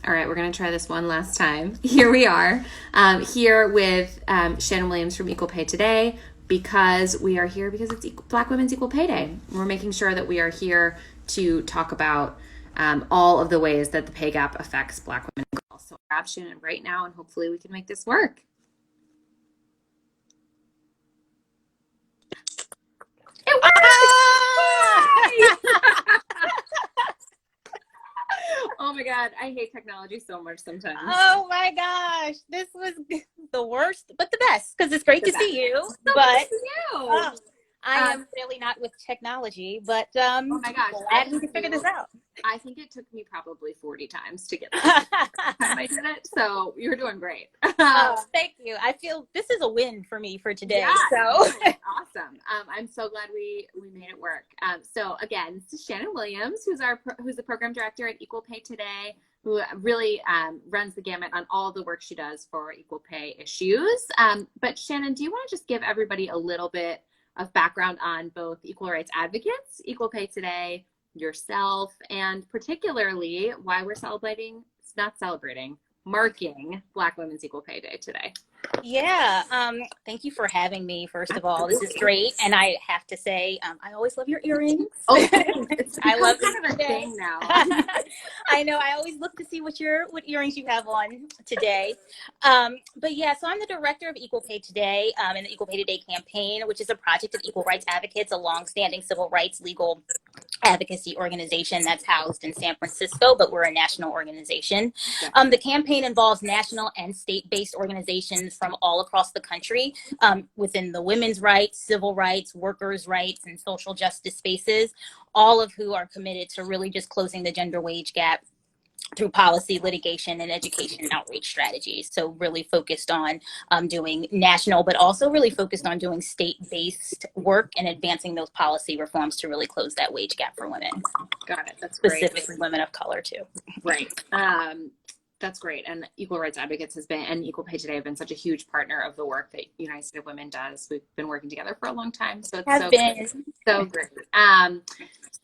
All right, we're going to try this one last time. Here we are, here with Shannon Williams from Equal Pay Today, because we are here because it's Black Women's Equal Pay Day. We're making sure that we are here to talk about all of the ways that the pay gap affects Black women and girls. So grab Shannon right now, and hopefully we can make this work. It worked! Oh my God, I hate technology so much sometimes. Oh my gosh, this was the worst, but the best, because it's great to see you. So but good to see you. I am really not with technology, but oh my gosh, glad we can figure this out. I think it took me probably 40 times to get this time I did it, so you're doing great. Thank you. I feel this is a win for me for today. Yeah, so awesome. I'm so glad we made it work. So again, this is Shannon Williams, who's the program director at Equal Pay Today, who really runs the gamut on all the work she does for equal pay issues. But Shannon, do you want to just give everybody a little bit of background on both equal rights advocates, Equal Pay Today, yourself, and particularly why we're marking Black Women's Equal Pay Day today? Yeah, thank you for having me, first of all. This is great, and I have to say, I always love your earrings. Oh, it's I love kind of a thing now. I know, I always look to see what earrings you have on today. But yeah, so I'm the director of Equal Pay Today and the Equal Pay Today campaign, which is a project of equal rights advocates, a longstanding civil rights legal advocacy organization that's housed in San Francisco, but we're a national organization. The campaign involves national and state-based organizations from all across the country within the women's rights, civil rights, workers' rights, and social justice spaces, all of who are committed to really just closing the gender wage gap through policy, litigation, and education and outreach strategies. So really focused on doing national, but also really focused on doing state-based work and advancing those policy reforms to really close that wage gap for women. Got it. That's specifically great. Women of color too. Right. That's great. And Equal Rights Advocates and Equal Pay Today have been such a huge partner of the work that United States of Women does. We've been working together for a long time. So it's so great.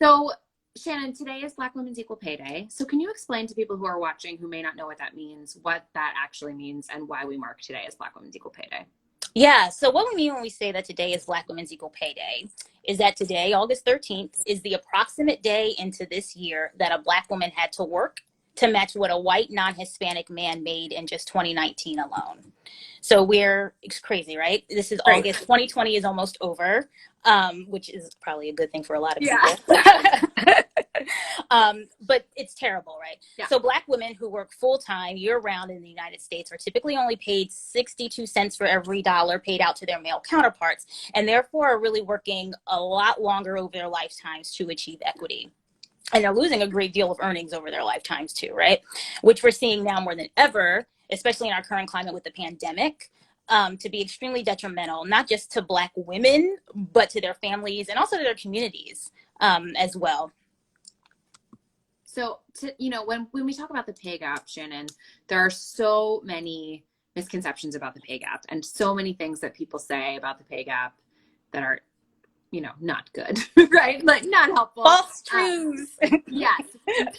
So Shannon, today is Black Women's Equal Pay Day. So can you explain to people who are watching who may not know what that means, what that actually means, and why we mark today as Black Women's Equal Pay Day? Yeah, so what we mean when we say that today is Black Women's Equal Pay Day is that today, August 13th, is the approximate day into this year that a Black woman had to work to match what a white non-Hispanic man made in just 2019 alone. So it's crazy, right? This is Right. August, 2020 is almost over, which is probably a good thing for a lot of people. But it's terrible, right? Yeah. So Black women who work full-time year-round in the United States are typically only paid 62 cents for every dollar paid out to their male counterparts, and therefore are really working a lot longer over their lifetimes to achieve equity. And they're losing a great deal of earnings over their lifetimes too, right? Which we're seeing now more than ever, especially in our current climate with the pandemic, to be extremely detrimental, not just to Black women, but to their families and also to their communities as well. So, when we talk about the pay gap, Shannon, there are so many misconceptions about the pay gap and so many things that people say about the pay gap that are not good, right? Like not helpful. False truths. Yes.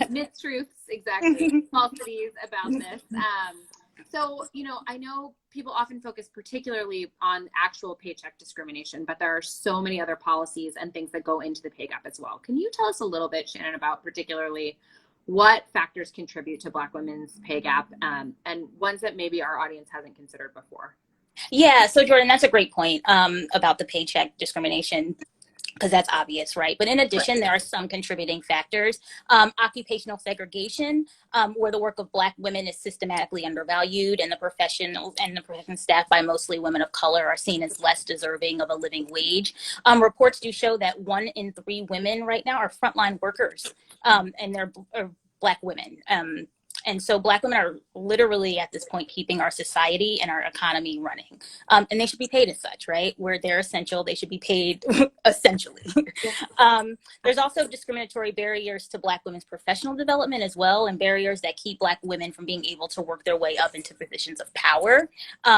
Mistruths, exactly. Falsities about this. So, I know people often focus particularly on actual paycheck discrimination, but there are so many other policies and things that go into the pay gap as well. Can you tell us a little bit, Shannon, about particularly what factors contribute to Black women's pay gap and ones that maybe our audience hasn't considered before? Yeah, so Jordan, that's a great point about the paycheck discrimination, because that's obvious, right? But in addition, there are some contributing factors. Occupational segregation, where the work of Black women is systematically undervalued, and the profession staffed by mostly women of color are seen as less deserving of a living wage. Reports do show that 1 in 3 women right now are frontline workers, and they're Black women. And so Black women are literally at this point keeping our society and our economy running. And they should be paid as such, right? Where they're essential, they should be paid essentially. There's also discriminatory barriers to Black women's professional development as well, and barriers that keep Black women from being able to work their way up into positions of power.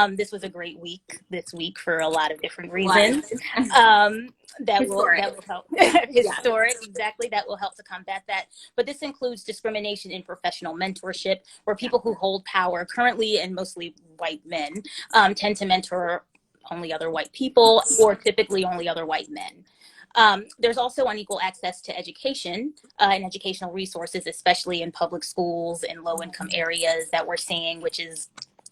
This was a great week this week for a lot of different reasons. That will help. Historic, exactly. That will help to combat that. But this includes discrimination in professional mentorship mentorship, where people who hold power currently, and mostly white men, tend to mentor only other white people, or typically only other white men. There's also unequal access to education and educational resources, especially in public schools in low-income areas that we're seeing, which is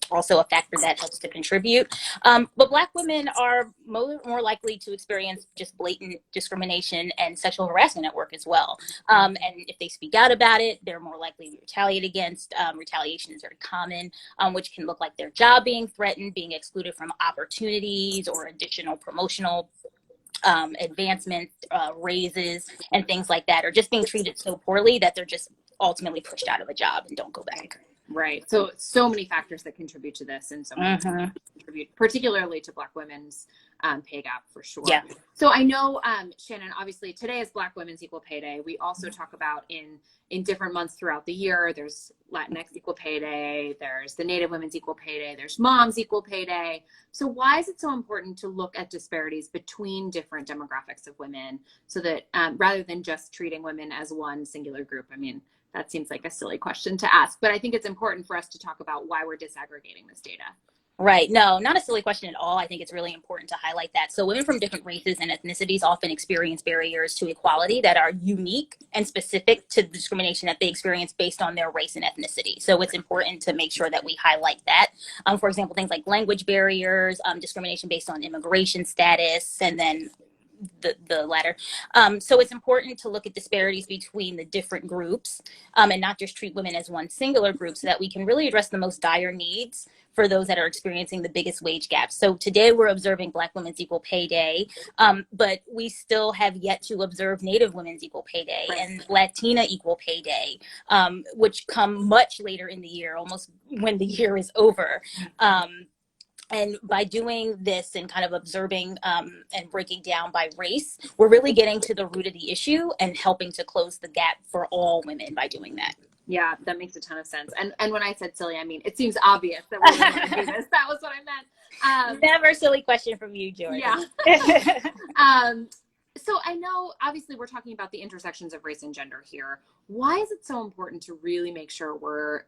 also a factor that helps to contribute. But Black women are more likely to experience just blatant discrimination and sexual harassment at work as well. And if they speak out about it, they're more likely to be retaliated against. Retaliation is very common, which can look like their job being threatened, being excluded from opportunities or additional promotional advancements, raises, and things like that, or just being treated so poorly that they're just ultimately pushed out of a job and don't go back. Right. So many factors that contribute to this, and so many contribute particularly to Black women's pay gap, for sure. Yeah. So I know, Shannon, obviously today is Black Women's Equal Pay Day. We also talk about in different months throughout the year, there's Latinx Equal Pay Day, there's the Native Women's Equal Pay Day, there's Moms Equal Pay Day. So why is it so important to look at disparities between different demographics of women, so that rather than just treating women as one singular group? I mean, that seems like a silly question to ask, but I think it's important for us to talk about why we're disaggregating this data. Right. No, not a silly question at all. I think it's really important to highlight that. So women from different races and ethnicities often experience barriers to equality that are unique and specific to the discrimination that they experience based on their race and ethnicity. So it's important to make sure that we highlight that. For example, things like language barriers, discrimination based on immigration status, and then the latter. So it's important to look at disparities between the different groups, and not just treat women as one singular group, so that we can really address the most dire needs for those that are experiencing the biggest wage gaps. So today we're observing Black Women's Equal Pay Day, but we still have yet to observe Native Women's Equal Pay Day and Latina Equal Pay Day, which come much later in the year, almost when the year is over. And by doing this and kind of observing and breaking down by race, we're really getting to the root of the issue and helping to close the gap for all women by doing that. Yeah, that makes a ton of sense. And when I said silly, I mean, it seems obvious that we're going to do this. That was what I meant. Never a silly question from you, Jordan. Yeah. So I know, obviously, we're talking about the intersections of race and gender here. Why is it so important to really make sure we're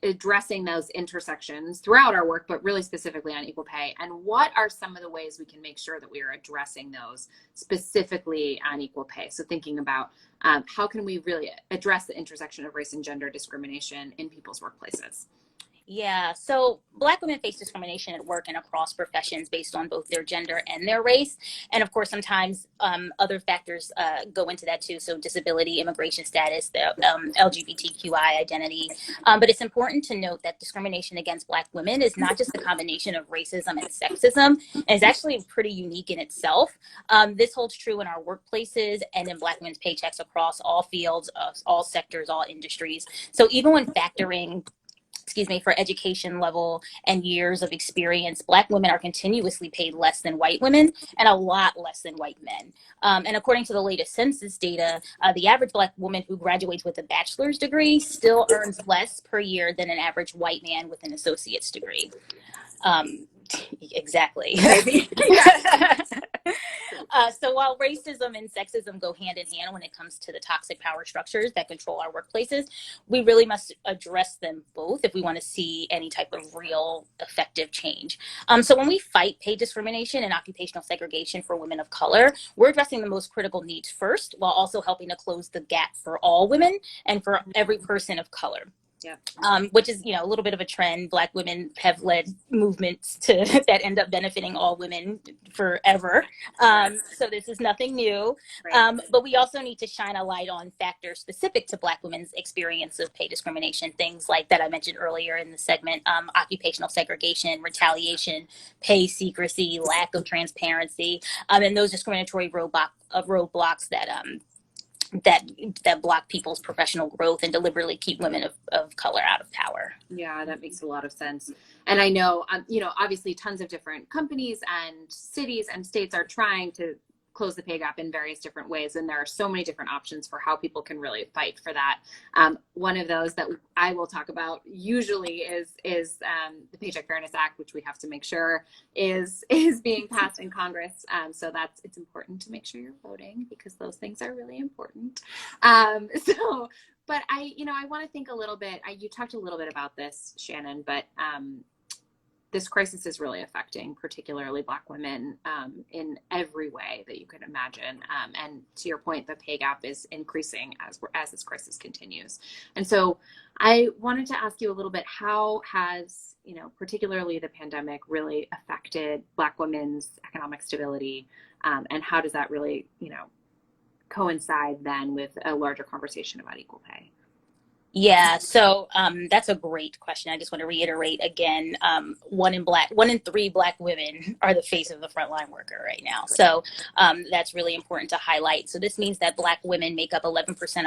addressing those intersections throughout our work, but really specifically on equal pay? And what are some of the ways we can make sure that we are addressing those specifically on equal pay? So thinking about how can we really address the intersection of race and gender discrimination in people's workplaces? Yeah, so Black women face discrimination at work and across professions based on both their gender and their race. And of course, sometimes other factors go into that too. So disability, immigration status, the LGBTQI identity. But it's important to note that discrimination against Black women is not just a combination of racism and sexism. And it's actually pretty unique in itself. This holds true in our workplaces and in Black women's paychecks across all fields, all sectors, all industries. So even when factoring for education level and years of experience, Black women are continuously paid less than white women and a lot less than white men. And according to the latest census data, the average Black woman who graduates with a bachelor's degree still earns less per year than an average white man with an associate's degree. Exactly. So while racism and sexism go hand in hand when it comes to the toxic power structures that control our workplaces, we really must address them both if we want to see any type of real effective change. So when we fight pay discrimination and occupational segregation for women of color, we're addressing the most critical needs first, while also helping to close the gap for all women and for every person of color. Yeah. Which is, a little bit of a trend. Black women have led movements that end up benefiting all women forever. So this is nothing new. Right. But we also need to shine a light on factors specific to Black women's experience of pay discrimination, things like that I mentioned earlier in the segment, occupational segregation, retaliation, pay secrecy, lack of transparency, and those discriminatory roadblocks that block people's professional growth and deliberately keep women of color out of power. Yeah, that makes a lot of sense. And I know, obviously tons of different companies and cities and states are trying to close the pay gap in various different ways. And there are so many different options for how people can really fight for that. One of those that I will talk about usually is the Paycheck Fairness Act, which we have to make sure is being passed in Congress. So it's important to make sure you're voting, because those things are really important. but I want to think a little bit, you talked a little bit about this, Shannon, but this crisis is really affecting particularly Black women in every way that you could imagine. And to your point, the pay gap is increasing as this crisis continues. And so I wanted to ask you a little bit, how has, particularly the pandemic really affected Black women's economic stability? And how does that really, coincide then with a larger conversation about equal pay? Yeah, so that's a great question. I just want to reiterate again, 1 in 3 Black women are the face of the frontline worker right now. So that's really important to highlight. So this means that Black women make up 11%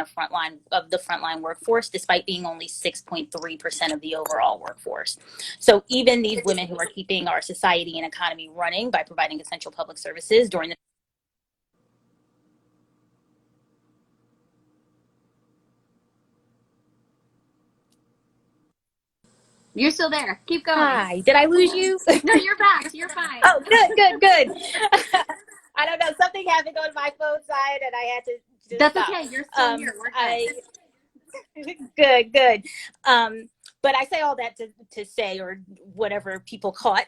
of the frontline workforce, despite being only 6.3% of the overall workforce. So even these women who are keeping our society and economy running by providing essential public services during the You're still there. Keep going. Hi, did I lose you? No, you're back. You're fine. Oh, good. I don't know. Something happened on my phone side, and I had to just That's stop. okay. You're still here. We're good. Good. But I say all that to say, or whatever people caught,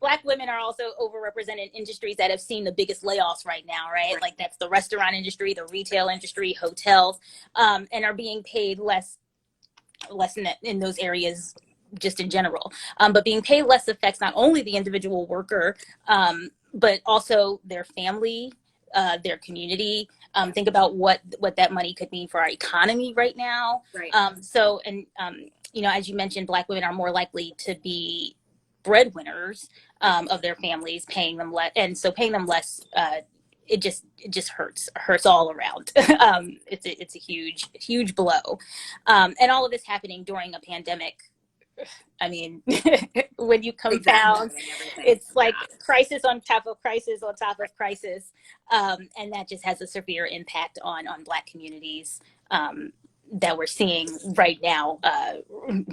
Black women are also overrepresented in industries that have seen the biggest layoffs right now, right? Like that's the restaurant industry, the retail industry, hotels, and are being paid less in those areas just in general. But being paid less affects not only the individual worker, but also their family, their community. Think about what that money could mean for our economy right now. Right. As you mentioned, Black women are more likely to be breadwinners of their families, paying them less, and so paying them less. It just hurts all around. It's a huge blow, and all of this happening during a pandemic. I mean, when you compound, it's like crisis on top of crisis on top of crisis, and that just has a severe impact on Black communities that we're seeing right now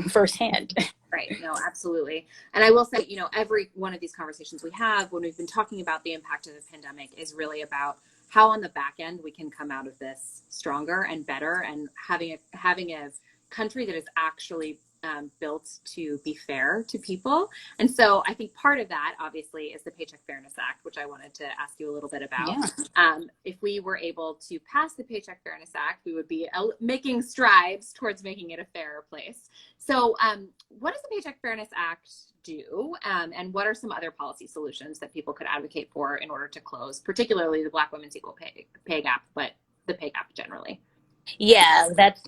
firsthand. Right. No, absolutely. And I will say, every one of these conversations we have when we've been talking about the impact of the pandemic is really about how on the back end we can come out of this stronger and better, and having a country that is actually built to be fair to people. And so I think part of that obviously is the Paycheck Fairness Act, which I wanted to ask you a little bit about. Yeah. If we were able to pass the Paycheck Fairness Act, we would be making strides towards making it a fairer place. So what does the Paycheck Fairness Act do? And what are some other policy solutions that people could advocate for in order to close, particularly the Black women's equal pay gap, but the pay gap generally? Yeah, that's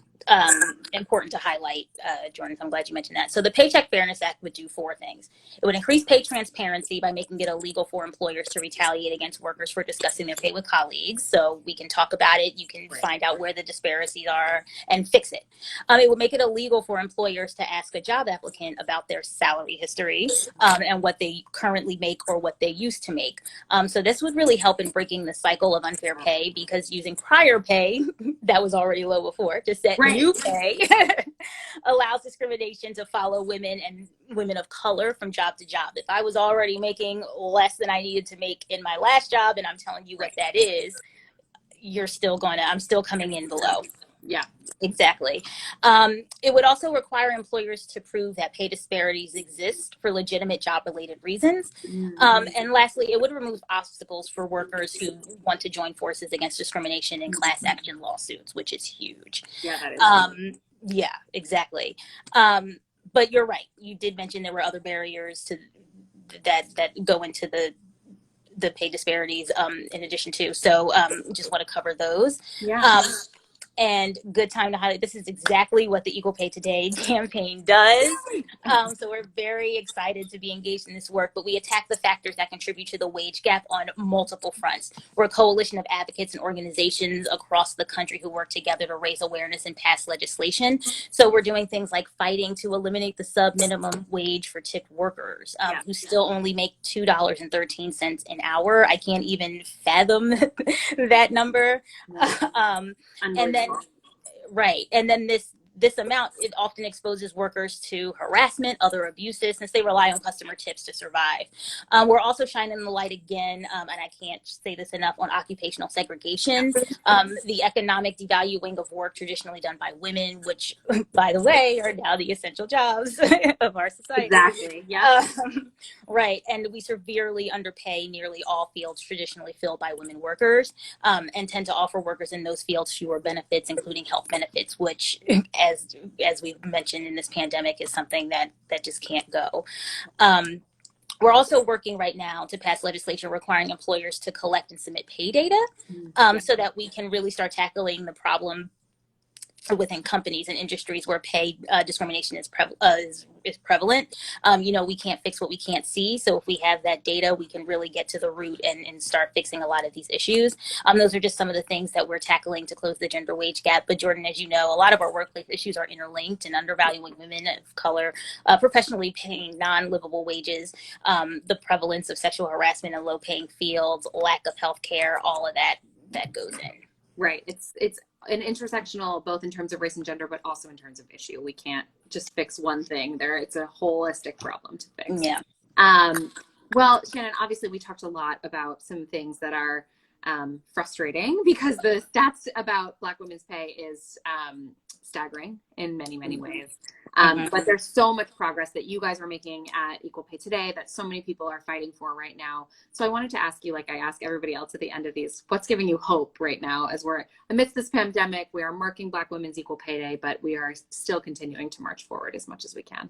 important to highlight, Jordan. So I'm glad you mentioned that. So the Paycheck Fairness Act would do 4 things. It would increase pay transparency by making it illegal for employers to retaliate against workers for discussing their pay with colleagues. So we can talk about it. You can find out where the disparities are and fix it. It would make it illegal for employers to ask a job applicant about their salary history and what they currently make or what they used to make. So this would really help in breaking the cycle of unfair pay, because using prior pay that was already low before to set new pay allows discrimination to follow women and women of color from job to job. If I was already making less than I needed to make in my last job, and I'm telling you what that is, I'm still coming in below. Yeah, exactly. It would also require employers to prove that pay disparities exist for legitimate job-related reasons. And lastly, it would remove obstacles for workers who want to join forces against discrimination in class action lawsuits, which is huge. Yeah, that is. Yeah, exactly. But you're right. You did mention there were other barriers to that go into the pay disparities in addition to. So just want to cover those. Yeah. And good time to highlight, this is exactly what the Equal Pay Today campaign does. So we're very excited to be engaged in this work, but we attack the factors that contribute to the wage gap on multiple fronts. We're a coalition of advocates and organizations across the country who work together to raise awareness and pass legislation. So we're doing things like fighting to eliminate the sub-minimum wage for tipped workers who still only make $2.13 an hour. I can't even fathom that number. And then this amount, it often exposes workers to harassment, other abuses, since they rely on customer tips to survive. We're also shining the light again, and I can't say this enough, on occupational segregation, the economic devaluing of work traditionally done by women, which, by the way, are now the essential jobs of our society. Exactly. Yeah. Right. And we severely underpay nearly all fields traditionally filled by women workers, and tend to offer workers in those fields fewer benefits, including health benefits, which, as we've mentioned in this pandemic, is something that just can't go. We're also working right now to pass legislation requiring employers to collect and submit pay data, so that we can really start tackling the problem within companies and industries where pay discrimination is prevalent. We can't fix what we can't see. So if we have that data, we can really get to the root and start fixing a lot of these issues. Those are just some of the things that we're tackling to close the gender wage gap. But Jordan, as you know, a lot of our workplace issues are interlinked, and undervaluing women of color, professionally paying non-livable wages, the prevalence of sexual harassment in low-paying fields, lack of health care, all of that goes in. Right. It's an intersectional, both in terms of race and gender, but also in terms of issue. We can't just fix one thing there. It's a holistic problem to fix. Yeah. Well, Shannon, obviously we talked a lot about some things that are frustrating, because the stats about Black women's pay is staggering in many, many ways. But there's so much progress that you guys are making at Equal Pay Today that so many people are fighting for right now. So I wanted to ask you, like I ask everybody else at the end of these, what's giving you hope right now as we're amidst this pandemic? We are marking Black Women's Equal Pay Day, but we are still continuing to march forward as much as we can.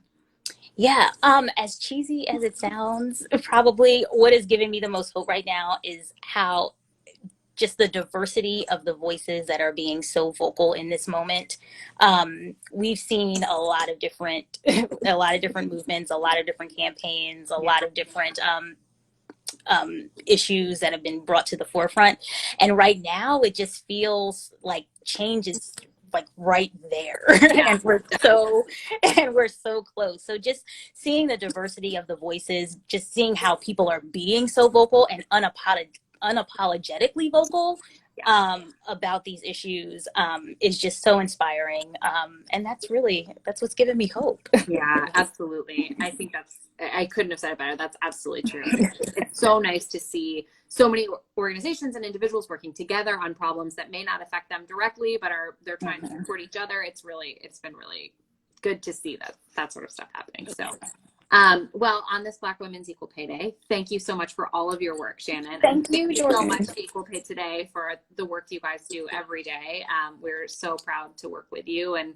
Yeah, as cheesy as it sounds, probably what is giving me the most hope right now is how just the diversity of the voices that are being so vocal in this moment. We've seen a lot of different movements, a lot of different campaigns, a lot of different issues that have been brought to the forefront. And right now it just feels like change is like right there. Yeah. and we're so close. So just seeing the diversity of the voices, just seeing how people are being so vocal and unapologetically vocal about these issues is just so inspiring, and that's what's given me hope. Yeah, absolutely. I think I couldn't have said it better. That's absolutely true. It's so nice to see so many organizations and individuals working together on problems that may not affect them directly, but they're trying to support each other. It's been really good to see that sort of stuff happening. So well, on this Black Women's Equal Pay Day, thank you so much for all of your work, Shannon. Thank you, Jordan. So much to Equal Pay Today for the work you guys do every day. We're so proud to work with you, and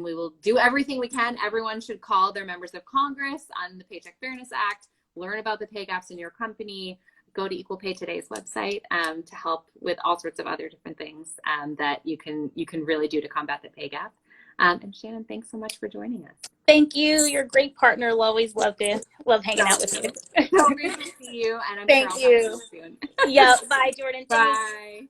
we will do everything we can. Everyone should call their members of Congress on the Paycheck Fairness Act, learn about the pay gaps in your company, go to Equal Pay Today's website to help with all sorts of other different things that you can really do to combat the pay gap. And Shannon, thanks so much for joining us. Thank you. You're a great partner. Always love hanging out with you. So great to see you. And I'm Thank sure I'll you. talk to you soon. Yeah. Bye, Jordan. Bye.